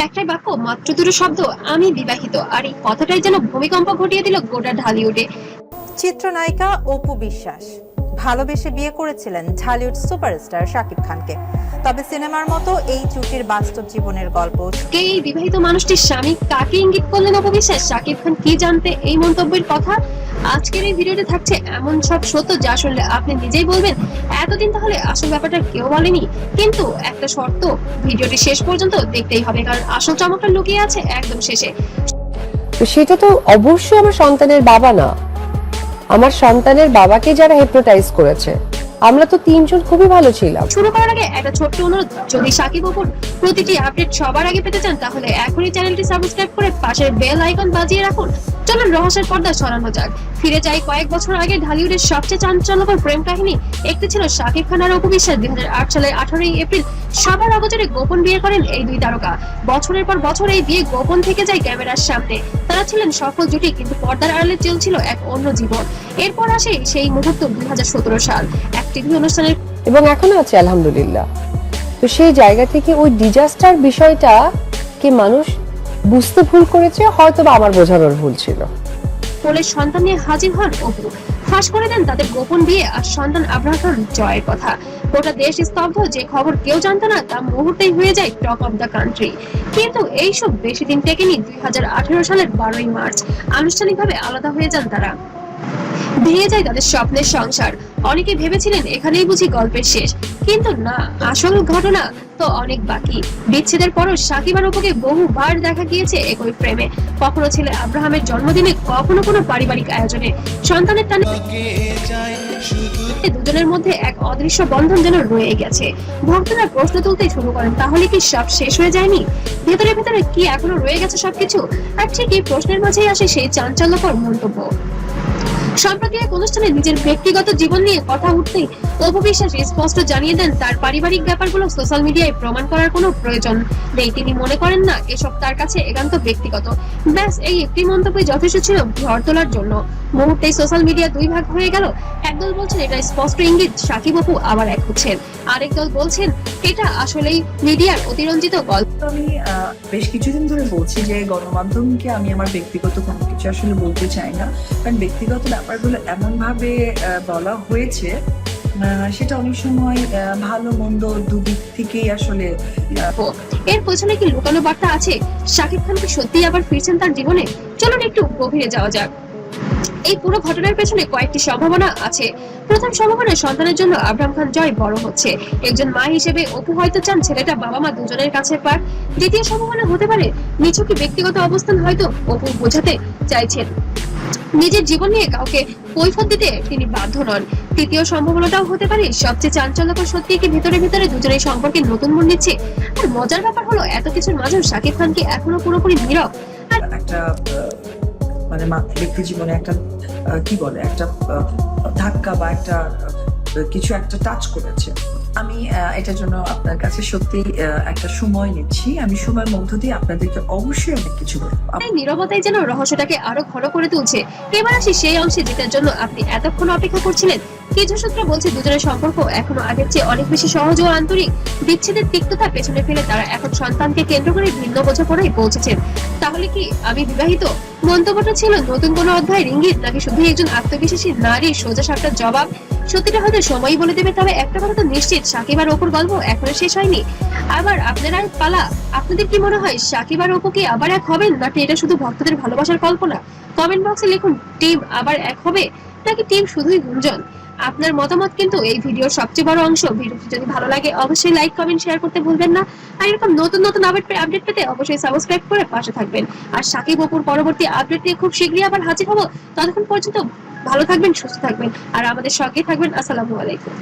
একটাই বাক্য, মাত্র দুটো শব্দ, আমি বিবাহিত, আর এই কথাটাই যেন ভূমিকম্প ঘটিয়ে দিল গোটা ঢালিউডে। চিত্রনায়িকা অপু বিশ্বাস ভালোবেসে বিয়ে করেছিলেন ঢালিউড সুপারস্টার শাকিব খানকে। তবে সিনেমার মতো এই জুটির বাস্তব জীবনের গল্প। কে এই বিবাহিত মানুষটির স্বামী, কাকে ইঙ্গিত করলেন অপু বিশ্বাস? শাকিব খান কি জানতে এই মন্তব্যের কথা? আজকের এই ভিডিওতে থাকছে এমন সব সত্য যা শুনলে আপনি নিজেই বলবেন এতদিন তাহলে আসল ব্যাপারটা কেউ বলেনি। কিন্তু একটা শর্ত, ভিডিওটি শেষ পর্যন্ত দেখতেই হবে, কারণ আসল চমকটা লুকিয়ে আছে একদম শেষে। তো সেটা তো অবশ্যই আমার সন্তানের বাবা না, আমার সন্তানের বাবাকে যারা হিপনোটাইজ করেছে। আমরা তো তিনজন খুবই ভালো ছিলাম। শুরু করার আগে একটা ছোট্ট অনুরোধ, যদি শাকিব অপুর প্রতিটি আপডেট সবার আগে পেতে চান তাহলে এখনই চ্যানেলটি সাবস্ক্রাইব করে পাশের বেল আইকন বাজিয়ে রাখুন। চলুন রহস্যের পর্দা সরানো যাক। ফিরে যাই কয়েক বছর আগে। ঢালিউডের সবচেয়ে চাঞ্চল্যকর প্রেম কাহিনী একটি ছিল শাকিব খান আর অপু বিশ্বাস। 2008 সালের 18 এপ্রিল সবার অগোচরে গোপন বিয়ে করেন এই দুই তারকা। বছরের পর বছর এই বিয়ে গোপন থেকে যায় ক্যামেরার সামনে। তারা ছিলেন সফল জুটি, কিন্তু পর্দার আড়ালে চলছিল এক অন্য জীবন। এরপর আসে সেই মুহূর্ত 2017 সাল, এক টিভি অনুষ্ঠানের, এবং এখনো আছে আলহামদুলিল্লাহ। তো সেই জায়গা থেকে ওই ডিজাস্টার বিষয়টা কি মানুষ বুঝতে ভুল করেছে, হয়তো বা আমার বোঝানোর ভুল ছিল। কোলে সন্তান নিয়ে হাজির হন অপু, ফাঁস করে দেন তাদের গোপন বিয়ে আর সন্তান আব্রাহাম জয়ের কথা। গোটা দেশ স্তব্ধ। যে খবর কেউ জানতো না তা মুহূর্তেই হয়ে যায় টক অফ দ্য কান্ট্রি। কিন্তু এইসব বেশি দিন টেকেনি। 2018 সালের 12ই মার্চ আনুষ্ঠানিকভাবে আলাদা হয়ে যান তারা। ভেঙে যায় তাদের স্বপ্নের সংসার। অনেকে ভেবেছিলেন এখানেই বুঝি গল্পের শেষ, কিন্তু না, আসল ঘটনা তো অনেক বাকি। বিচ্ছেদের পরও শাকিব আর অপুকে বহুবার দেখা গিয়েছে একই প্রেমে। কখনো ছেলে আব্রাহামের জন্মদিনে, কখনো কোনো পারিবারিক আয়োজনে। সন্তানের টানে দুজনের মধ্যে এক অদৃশ্য বন্ধন যেন রয়ে গেছে। ভক্তরা প্রশ্ন তুলতে শুরু করেন, তাহলে কি সব শেষ হয়ে যায়নি? ভেতরে ভেতরে কি এখনো রয়ে গেছে সবকিছু? আর ঠিক এই প্রশ্নের মাঝেই আসে সেই চাঞ্চল্যকর মন্তব্য। সম্প্রতি এক অনুষ্ঠানে নিজের ব্যক্তিগত জীবন নিয়ে কথা উঠতেই অপু বিশ্বাস স্পষ্ট জানিয়ে দেন তার পারিবারিক ব্যাপারগুলো সোশ্যাল মিডিয়ায় প্রমাণ করার কোনো প্রয়োজন নেই। তিনি মনে করেন না এসব তার কাছে একান্ত ব্যক্তিগত। ব্যাস এই একটি মন্তব্যই যথেষ্ট ছিল ঝড় তোলার জন্য। মুহূর্তেই সোশ্যাল মিডিয়া দুই ভাগ হয়ে গেল। একদল বলছেন এটা স্পষ্ট ইঙ্গিত শাকিব অপু আবার এক হচ্ছেন, আরেক দল বলছেন এটা আসলেই মিডিয়ার অতিরঞ্জিত গল্প। আমি বেশ কিছুদিন ধরে বলছি যে গণমাধ্যমকে আমি আমার ব্যক্তিগত কোনো কিছু আসলে বলতে চাই না, কারণ ব্যক্তিগত ব্যাপারগুলো এমন ভাবে বলা হয়েছে সেটা অনেক সময় ভালো মন্দ দুদিক থেকেই আসলে। এর পেছনে কি লুকানো বার্তা আছে? শাকিব খান কি সত্যিই আবার ফিরছেন তার জীবনে? চলুন একটু গভীরে যাওয়া যাক। এই পুরো ঘটনার পেছনে কয়েকটি সম্ভাবনা আছে। প্রথম সম্ভাবনা, সন্তানের জন্য আব্রাহাম খান জয় বড় হচ্ছে। একজন মা হিসেবে অপু হয়তো চান ছেলেটা বাবা মা দুজনের কাছে পাক। দ্বিতীয় সম্ভাবনা হতে পারে নিছকই ব্যক্তিগত অবস্থান, হয়তো অপু বোঝাতে চাইছেন নিজের জীবন নিয়ে কাউকে কৈফিয়ত দিতে তিনি বাধ্য নন। তৃতীয় সম্ভাবনাটাও হতে পারে সবচেয়ে চাঞ্চল্যকর, সত্যি কি ভিতরে ভিতরে দুজনের সম্পর্কে নতুন মন নিচ্ছে। আর মজার ব্যাপার হলো এত কিছুর মাঝেও শাকিব খান কি এখনো পুরোপুরি নীরব। একটা মানে ব্যক্তি জীবনে একটা কি বলে একটা ধাক্কা বা একটা কিছু একটা টাচ করেছে। আমি এটার জন্য আপনার কাছে সত্যি একটা সময় নিচ্ছি। আমি সময়ের মধ্য দিয়ে আপনাদেরকে অবশ্যই অনেক কিছু বলবো। এই নীরবতাই যেন রহস্যটাকে আরো ঘন করে তুলছে। এবার আসি সেই অংশে যেটার জন্য আপনি এতক্ষণ অপেক্ষা করছিলেন। কিছু সূত্র বলছে দুজনের সম্পর্ক এখনো আগের চেয়ে অনেক বেশি সহজ ও আন্তরিক। বিচ্ছেদের তিক্ততা পেছনে ফেলে তারা এখন সন্তানকে কেন্দ্র করে ভিন্ন বোঝাপড়ায় পৌঁছেছেন। তাহলে কি আমি বিবাহিত মন্তব্যটা ছিল নতুন কোনো অধ্যায়ের ইঙ্গিত, নাকি শুধু একজন আত্মবিশ্বাসী নারীর সোজা সাপটার জবাব? সত্যিটা হয়তো সময়ই বলে দেবে। তবে একটা কথা তো নিশ্চিত, শাকিব আর অপুর গল্প এখনো শেষ হয়নি। আবার আপনার পালা। আপনাদের কি মনে হয় শাকিব আর অপু কি আবার এক হবেন, নাকি এটা শুধু ভক্তদের ভালোবাসার কল্পনা? কমেন্ট বক্সে লিখুন টিম আবার এক হবে নাকি টিম শুধুই গুঞ্জন। আপনার মতামত কিন্তু এই ভিডিওর সবচেয়ে বড় অংশ। ভিডিওটি যদি ভালো লাগে অবশ্যই লাইক কমেন্ট শেয়ার করতে ভুলবেন না। আর এরকম নতুন নতুন আপডেট পেতে অবশ্যই সাবস্ক্রাইব করে পাশে থাকবেন। আর শাকিব অপুর পরবর্তী আপডেট নিয়ে খুব শীঘ্রই আবার হাজির হব। ততক্ষণ পর্যন্ত ভালো থাকবেন, সুস্থ থাকবেন আর আমাদের সঙ্গে থাকবেন। আসসালামু আলাইকুম।